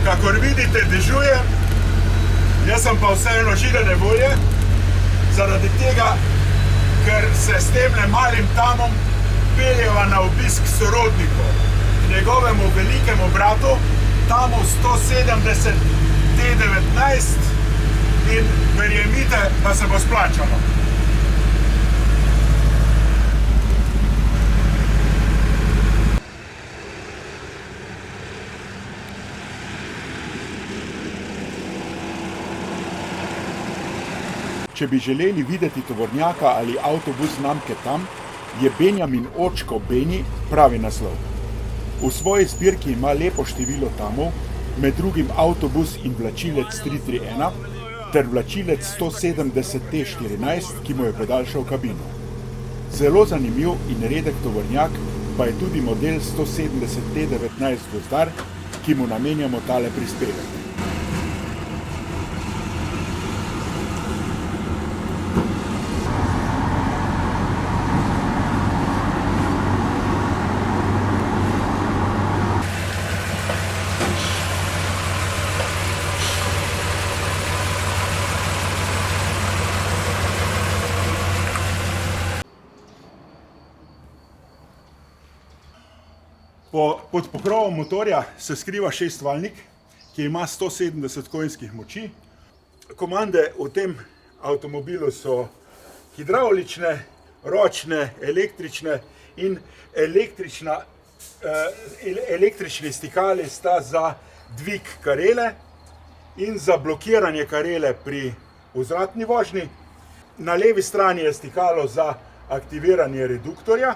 Kakor vidite, dežujem, jaz sem pa vseeno žilene volje, zaradi tega, ker se s temle malim Tamom peljeva na obisk sorodnikov, njegovemu velikemu bratu, Tamu 170 T19 in verjemite, da se bo splačalo. Če bi želeli videti tovornjaka ali avtobus znamke Tam, je Benjamin Očko Beni pravi naslov. V svoji zbirki ima lepo število Tamov, med drugim avtobus in vlačilec 331 ter vlačilec 170 T14, ki mu je podaljšal kabino. Zelo zanimiv in redek tovornjak pa je tudi model 170 T19 Gozdar, ki mu namenjamo tale prispevek. Pod pokrovom motorja se skriva šestvaljnik, ki ima 170 konjskih moči. Komande v tem avtomobilu so hidravlične, ročne, električne in električni stikali sta za dvig karele in za blokiranje karele pri vzvratni vožnji. Na levi strani je stikalo za aktiviranje reduktorja.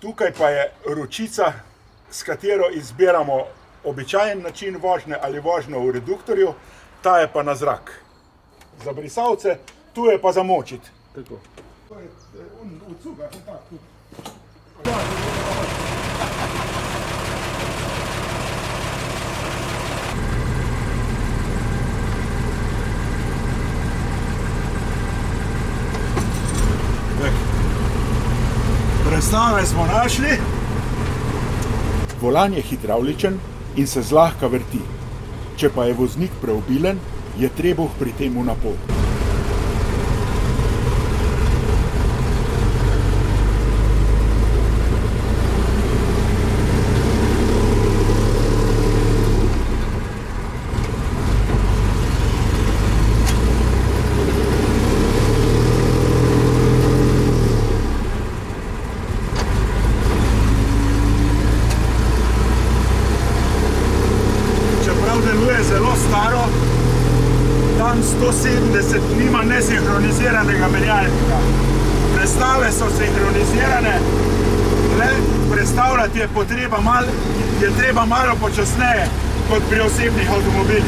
Tukaj pa je ročica, s katero izbiramo običajen način vožnje ali vožnjo v reduktorju, ta je pa na zrak. Za brisalce, tu je pa za močiti. Tako. To je od cuga, tako. Prestave smo našli. Volan je hidravličen in se zlahka vrti. Če pa je voznik preobilen, je trebuh pri tem v napor. Zelo staro, Tam 170 nima nesinhroniziranega menjalnika. Prestave so sinhronizirane, le prestavljati je treba malo počasneje kot pri osebnih avtomobilih.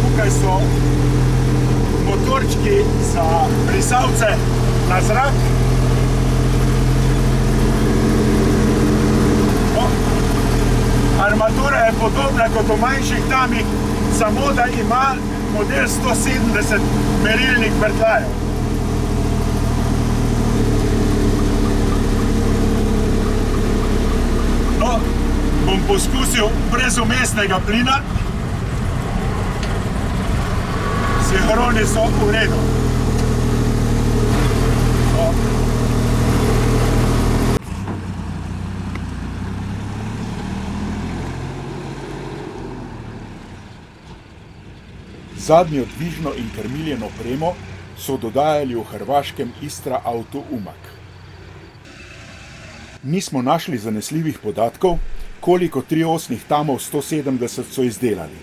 Tukaj so motorčki za brisalce na zrak. Armatura je podobna kot v manjših Tamih, samo da ima model 170 merilnih vrtljajev. No, bom poskusil brez vmesnega plina. Sinhroni so v redu. Zadnjo dvižno in krmiljeno opremo so dodajali v hrvaškem Istra Auto Umag. Nismo našli zanesljivih podatkov, koliko 3.8 Tamov 170 so izdelali,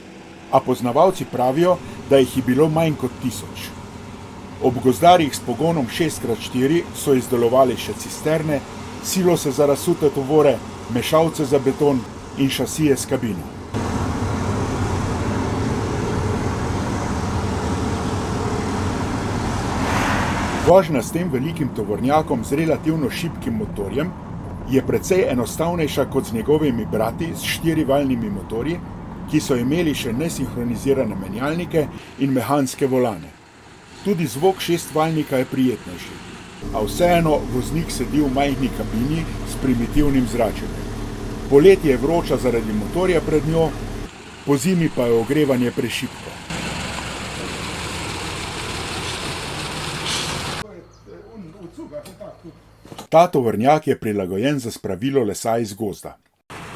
a poznavalci pravijo, da jih je bilo manj kot 1000. Ob gozdarjih s pogonom 6x4 so izdelovali še cisterne, silose za razsute tovore, mešalce za beton in šasije s kabino. Vožnja s tem velikim tovornjakom z relativno šibkim motorjem je precej enostavnejša kot z njegovimi brati s 4-valjnimi motorji, ki so imeli še nesinhronizirane menjalnike in mehanske volane. Tudi zvok 6-valjnika je prijetnejši. A vseeno voznik sedi v majhni kabini s primitivnim zračenjem. Poleti je vroča zaradi motorja pred njo, pozimi pa je ogrevanje prešibko. Ta tovornjak je prilagojen za spravilo lesa iz gozda.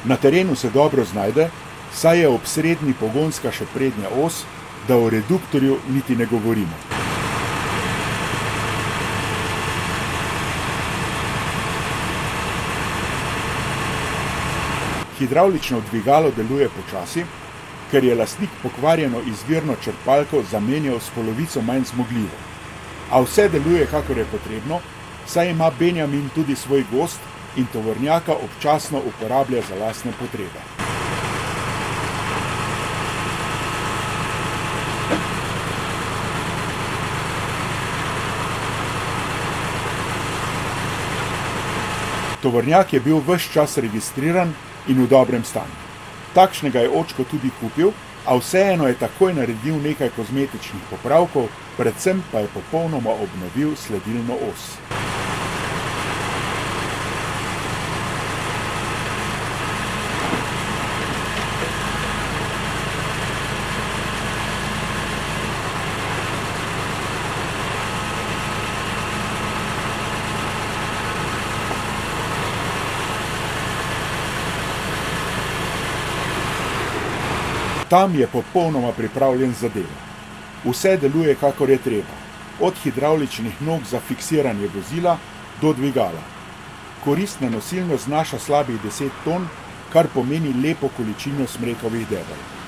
Na terenu se dobro znajde, saj je ob srednji pogonska še prednja os, da o reduktorju niti ne govorimo. Hidravlično dvigalo deluje počasi, ker je lastnik pokvarjeno izvirno črpalko zamenjal s polovico manj zmogljivo. A vse deluje, kakor je potrebno, saj ima Benjamin tudi svoj gozd in tovornjaka občasno uporablja za lastne potrebe. Tovornjak je bil ves čas registriran in v dobrem stanju. Takšnega je očko tudi kupil, a vseeno je takoj naredil nekaj kozmetičnih popravkov, predvsem pa je popolnoma obnovil sledilno os. Tam je popolnoma pripravljen za delo. Vse deluje, kakor je treba. Od hidravličnih nog za fiksiranje vozila do dvigala. Koristna nosilnost znaša slabih 10 ton, kar pomeni lepo količino smrekovih debel.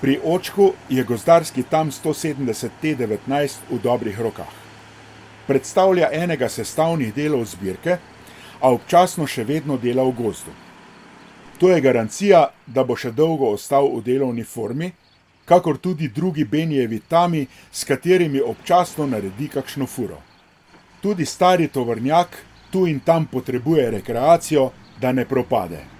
Pri očku je gozdarski TAM 170 T19 v dobrih rokah. Predstavlja enega sestavnih delov zbirke, a občasno še vedno dela v gozdu. To je garancija, da bo še dolgo ostal v delovni formi, kakor tudi drugi Benijevi tami, s katerimi občasno naredi kakšno furo. Tudi stari tovornjak tu in tam potrebuje rekreacijo, da ne propade.